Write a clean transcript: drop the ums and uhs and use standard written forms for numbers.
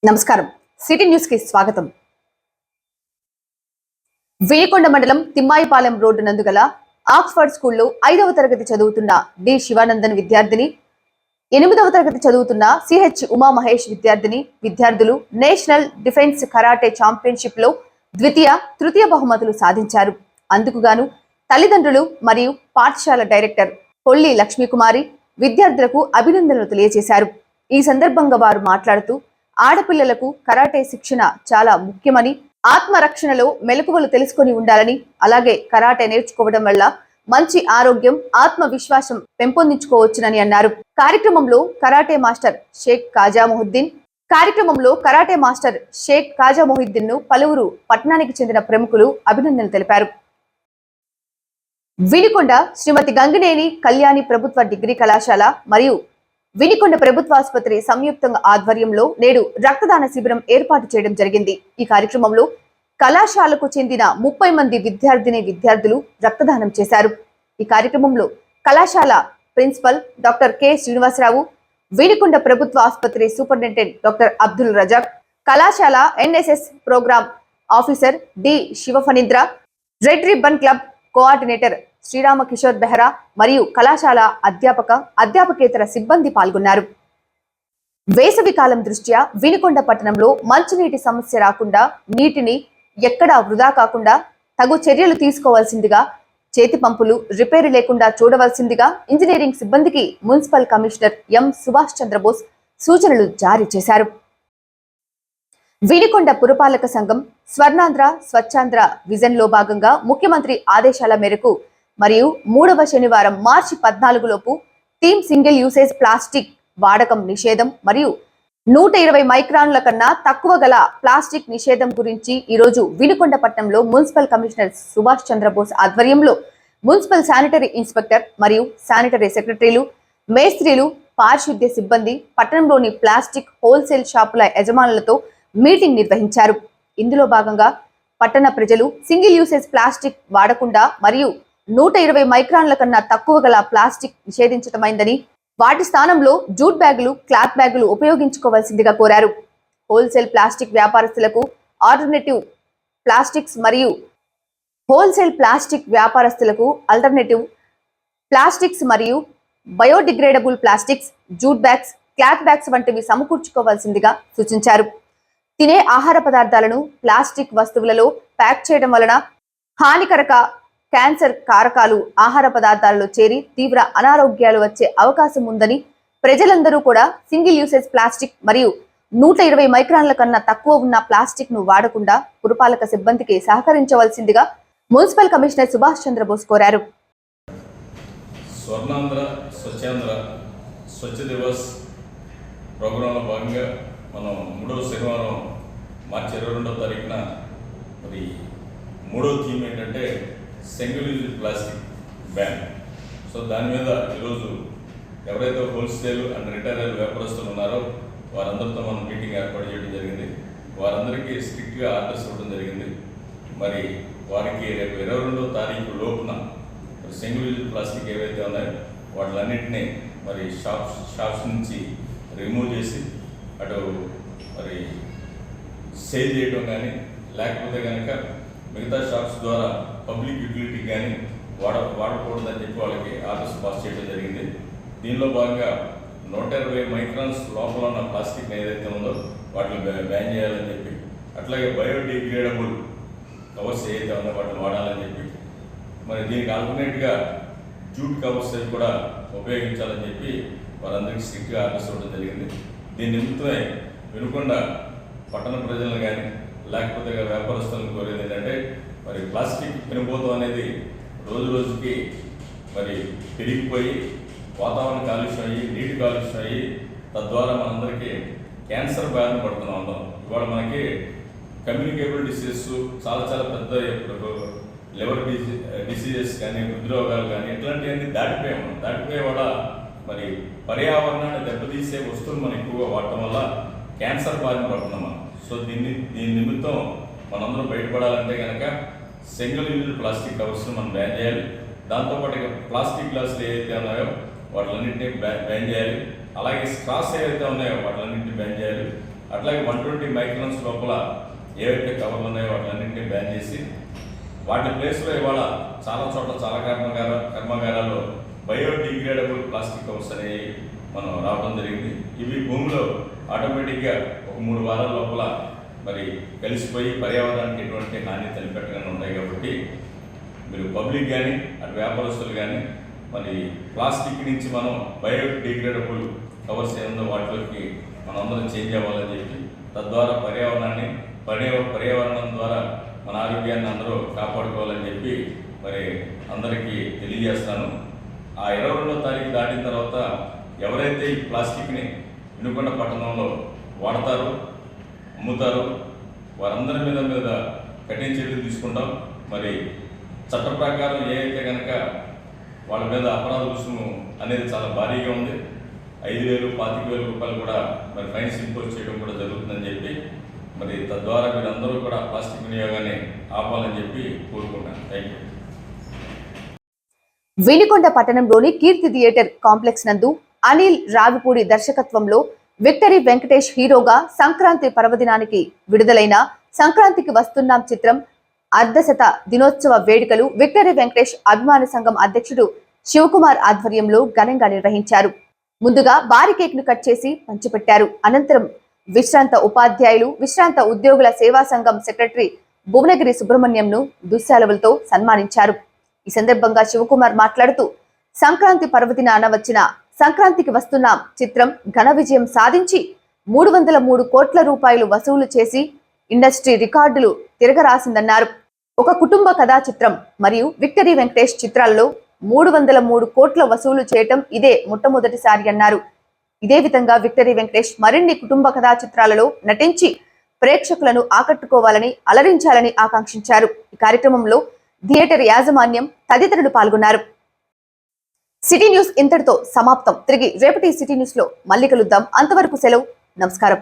నమస్కారం. City news కి స్వాగతం. వేయకొండ మండలం తిమ్మాయిపాలెం రోడ్డు నందుగల ఆక్స్ఫర్డ్ స్కూల్లో 5వ తరగతి చదువుతున్న డి శివానందన్ విద్యార్థిని, 8వ తరగతి చదువుతున్న సిహెచ్ ఉమా మహేష్ విద్యార్థులు నేషనల్ డిఫెన్స్ కరాటే ఛాంపియన్షిప్ లో ద్వితీయ, తృతీయ బహుమతులు సాధించారు. అందుకు గాను తల్లిదండ్రులు మరియు పాఠశాల డైరెక్టర్ కొల్లి లక్ష్మీకుమారి విద్యార్థులకు అభినందనలు తెలియజేశారు. ఈ సందర్భంగా వారు మాట్లాడుతూ ఆడపిల్లలకు కరాటే శిక్షణ చాలా ముఖ్యమని, ఆత్మరక్షణలో మెలకువలు తెలుసుకొని ఉండాలని, అలాగే కరాటే నేర్చుకోవడం వల్ల మంచి ఆరోగ్యం, ఆత్మవిశ్వాసం పెంపొందించుకోవచ్చునని అన్నారు. కార్యక్రమంలో కరాటే మాస్టర్ షేక్ కాజా మొహిద్దీన్ ను పలువురు పట్టణానికి చెందిన ప్రముఖులు అభినందనలు తెలిపారు. వినుకొండ శ్రీమతి గంగినేని కళ్యాణి ప్రభుత్వ డిగ్రీ కళాశాల మరియు వినుకొండ ప్రభుత్వాసుపత్రి సంయుక్తంగా ఆధ్వర్యంలో నేడు రక్తదాన శిబిరం ఏర్పాటు చేయడం జరిగింది. ఈ కార్యక్రమంలో కళాశాలకు చెందిన 30 మంది విద్యార్థులు రక్తదానం చేశారు. ఈ కార్యక్రమంలో కళాశాల principal doctor K Srinivasarao, Vinukonda ప్రభుత్వ ఆసుపత్రి సూపరింటెండెంట్ డాక్టర్ అబ్దుల్ రజాక్, కళాశాల NSS program officer D Sivaphanindra, red ribbon club coordinator Srirama Kishore Behra మరియు కళాశాల అధ్యాపకేతర సిబ్బంది పాల్గొన్నారు. వేసవి కాలం దృష్ట్యా వినుకొండ పట్టణంలో మంచినీటి సమస్య రాకుండా, నీటిని ఎక్కడా వృధా కాకుండా తగు చర్యలు తీసుకోవాల్సిందిగా, చేతి పంపులు రిపేరు లేకుండా చూడవలసిందిగా ఇంజనీరింగ్ సిబ్బందికి municipal commissioner M Subhash Chandrabose సూచనలు జారీ చేశారు. వినుకొండ పురపాలక సంఘం స్వర్ణాంధ్ర స్వచ్ఛాంధ్ర విజన్ లో భాగంగా ముఖ్యమంత్రి ఆదేశాల మేరకు మరియు 3వ శనివారం మార్చి 14 లోపు టీమ్ సింగిల్ యూసేజ్ ప్లాస్టిక్ వాడకం నిషేధం మరియు 120 మైక్రాన్ల కన్నా తక్కువ గల ప్లాస్టిక్ నిషేధం గురించి ఈరోజు వినుకొండ పట్టణంలో మున్సిపల్ కమిషనర్ సుభాష్ చంద్రబోస్ ఆధ్వర్యంలో మున్సిపల్ శానిటరీ ఇన్స్పెక్టర్ మరియు శానిటరీ సెక్రటరీలు, మేస్త్రీలు, పారిశుద్ధ్య సిబ్బంది, పట్టణంలోని ప్లాస్టిక్ హోల్సేల్ షాపుల యజమానులతో మీటింగ్ నిర్వహించారు. ఇందులో భాగంగా పట్టణ ప్రజలు సింగిల్ యూసేజ్ ప్లాస్టిక్ వాడకుండా మరియు 120 మైక్రాన్ల కన్నా తక్కువ గల ప్లాస్టిక్ నిషేధించటమైందని, వాటి స్థానంలో జూట్ బ్యాగులు, క్లాత్ బ్యాగులు ఉపయోగించుకోవాల్సిందిగా కోరారు. హోల్సేల్ ప్లాస్టిక్ వ్యాపారస్తులకు ఆల్టర్నేటివ్ ప్లాస్టిక్స్ మరియు హోల్సేల్ ప్లాస్టిక్ వ్యాపారస్తులకు ఆల్టర్నేటివ్ ప్లాస్టిక్స్ మరియు biodegradable plastics, jute bags, cloth bags వంటివి సమకూర్చుకోవాల్సిందిగా సూచించారు. తినే ఆహార పదార్థాలను ప్లాస్టిక్ వస్తువులలో ప్యాక్ చేయడం వలన హానికరక క్యాన్సర్ కారకాలు ఆహార పదార్థాలలో చేరి తీవ్ర అనారోగ్యాలు వచ్చే అవకాశం ఉందని, ప్రజలందరూ కూడా సింగిల్ యూసేజ్ ప్లాస్టిక్ మరియు 120 మైక్రాన్ల కన్నా తక్కువ ఉన్న ప్లాస్టిక్ ను వాడకుండా పురపాలక సిబ్బందికి సహకరించవలసిందిగా మున్సిపల్ కమిషనర్ సుభాష్ చంద్రబోస్ కోరారు. స్వర్ణాంధ్ర స్వచ్ఛాంధ్ర స్వచ్ఛ దివస్ ప్రోగ్రాంలో భాగంగా మనం 3వ శనివారం మార్చి 22వ తారీఖున మరి 3వ థీమ్ ఏంటంటే single use plastic ban. So దాని మీద ఈరోజు ఎవరైతే హోల్సేల్ అండ్ రిటైల్ వ్యాపారస్తులు ఉన్నారో వారందరితో మనం మీటింగ్ ఏర్పాటు చేయడం జరిగింది. వారందరికీ స్ట్రిక్ట్గా ఆర్డర్స్ ఇవ్వడం జరిగింది. మరి వారికి రేపు 22వ తారీఖు లోపున సింగిల్ యూజ్ ప్లాస్టిక్ ఏవైతే ఉన్నాయో వాటిలన్నింటినీ మరి షాప్స్ నుంచి రిమూవ్ చేసి అటు మరి సేల్ చేయడం కానీ, లేకపోతే కనుక మిగతా షాప్స్ ద్వారా పబ్లిక్ యూటిలిటీ కానీ వాడకూడదని చెప్పి వాళ్ళకి ఆర్డర్స్ పాస్ చేయడం జరిగింది. దీనిలో భాగంగా 120 మైక్రాన్స్ లోపల ఉన్న ప్లాస్టిక్ ఏదైతే ఉందో వాటిని బ్యాన్ చేయాలని చెప్పి, అట్లాగే బయోడిగ్రేడబుల్ కవర్స్ ఏదైతే ఉందో వాటిని వాడాలని చెప్పి, మరి దీనికి ఆల్టర్నేట్గా జూట్ కవర్స్ కూడా ఉపయోగించాలని చెప్పి వారందరికీ స్ట్రిక్ట్గా ఆర్డర్స్ ఇవ్వడం జరిగింది. దీని నిమిత్తమే వినుకొండ పట్టణ ప్రజలను కానీ లేకపోతే వ్యాపారస్తులను కోరేది ఏంటంటే, మరి ప్లాస్టిక్ పెనుభూతం అనేది రోజు రోజుకి మరి పెరిగిపోయి వాతావరణ కాలుష్యం అయ్యి, నీటి కాలుష్యం అయ్యి, తద్వారా మనందరికీ క్యాన్సర్ బారిన పడుతున్నాం ఉన్నాం. ఇవాళ మనకి కమ్యూనికేబుల్ డిసీజెస్ చాలా చాలా పెద్ద లివర్ డిసీజెస్ కానీ, హృద్రోగాలు కానీ ఇట్లాంటివన్నీ దాటిపోయే వల్ల మరి పర్యావరణాన్ని దెబ్బతీసే వస్తువులు మనం ఎక్కువగా వాడటం వల్ల క్యాన్సర్ బారిన పడుతున్నాం మనం. సో దీని నిమిత్తం మనందరం బయటపడాలంటే కనుక సింగిల్ యూజ్ ప్లాస్టిక్ కవర్స్ మనం బ్యాన్ చేయాలి. దాంతోపాటు ప్లాస్టిక్ గ్లాసులు ఏవైతే ఉన్నాయో వాటిలన్నింటినీ బ్యాన్ చేయాలి. అలాగే స్ట్రాస్ ఏవైతే ఉన్నాయో వాటిలన్నింటినీ బ్యాన్ చేయాలి. అట్లాగే 120 మైక్రాన్స్ లోపల ఏవైతే కవర్లు ఉన్నాయో వాటిలన్నింటినీ బ్యాన్ చేసి వాటి ప్లేస్లో ఇవాళ చాలా చోట్ల చాలా కర్మాగారాల్లో బయోడిగ్రేడబుల్ ప్లాస్టిక్ కవర్స్ అనేవి మనం రావడం జరిగింది. ఇవి భూమిలో ఆటోమేటిక్గా ఒక 3 వారాల లోపల మరి కలిసిపోయి పర్యావరణానికి ఎటువంటి హాని తలపెట్టగానే ఉంటాయి. కాబట్టి మీరు పబ్లిక్ కానీ అటు వ్యాపారస్తులు కానీ మరి ప్లాస్టిక్ నుంచి మనం బయోడిగ్రేడబుల్ కవర్స్ ఏముందో వాటిలోకి మనం అందరం చేంజ్ అవ్వాలని చెప్పి తద్వారా పర్యావరణం ద్వారా మన ఆరోగ్యాన్ని అందరూ కాపాడుకోవాలని చెప్పి మరి అందరికీ తెలియజేస్తాను. ఆ 22వ తారీఖు దాటిన తర్వాత ఎవరైతే ఈ ప్లాస్టిక్ని వినుకొండ పట్టణంలో వాడతారో అమ్ముతారో వారందరి మీద కఠిన చర్యలు తీసుకుంటాం. మరి చట్ట ప్రకారం ఏ అయితే కనుక వాళ్ళ మీద అపరాధ రుసుము అనేది చాలా భారీగా ఉంది. 5,000, 25,000 రూపాయలు కూడా మరి ఫైన్స్ ఇంపోజ్ చేయడం కూడా జరుగుతుందని చెప్పి మరి తద్వారా మీరందరూ కూడా ప్లాస్టిక్ వినియోగాన్ని ఆపాలని చెప్పి కోరుకుంటాను. Thank you. వినుకొండ పట్టణంలోని కీర్తి థియేటర్ కాంప్లెక్స్ నందు అనిల్ రావిపూడి దర్శకత్వంలో విక్టరీ వెంకటేష్ హీరోగా సంక్రాంతి పర్వదినానికి విడుదలైన సంక్రాంతికి వస్తున్నాం చిత్రం అర్ధశత దినోత్సవ వేడుకలు విక్టరీ వెంకటేష్ అభిమాన సంఘం అధ్యక్షుడు శివకుమార్ ఆధ్వర్యంలో ఘనంగా నిర్వహించారు. ముందుగా భారీ కేక్ ను కట్ చేసి పంచిపెట్టారు. అనంతరం విశ్రాంత ఉపాధ్యాయులు, విశ్రాంత ఉద్యోగుల సేవా సంఘం సెక్రటరీ భువనగిరి సుబ్రహ్మణ్యంను దుశ్శాలువలతో సన్మానించారు. ఈ సందర్భంగా శివకుమార్ మాట్లాడుతూ సంక్రాంతి పర్వదినాన వచ్చిన సంక్రాంతికి వస్తున్నాం చిత్రం ఘన విజయం సాధించి 303 కోట్ల రూపాయలు వసూలు చేసి ఇండస్ట్రీ రికార్డులు తిరగరాసిందన్నారు. ఒక కుటుంబ కథా చిత్రం మరియు విక్టరీ వెంకటేష్ చిత్రాల్లో 303 కోట్ల వసూలు చేయటం ఇదే మొట్టమొదటిసారి అన్నారు. ఇదే విధంగా విక్టరీ వెంకటేష్ మరిన్ని కుటుంబ కథా చిత్రాలలో నటించి ప్రేక్షకులను ఆకట్టుకోవాలని, అలరించాలని ఆకాంక్షించారు. ఈ కార్యక్రమంలో థియేటర్ యాజమాన్యం తదితరులు పాల్గొన్నారు. సిటీ న్యూస్ ఇంతటితో సమాప్తం. తిరిగి రేపటి సిటీ న్యూస్ లో మళ్ళీ కలుద్దాం. అంతవరకు సెలవు. నమస్కారం.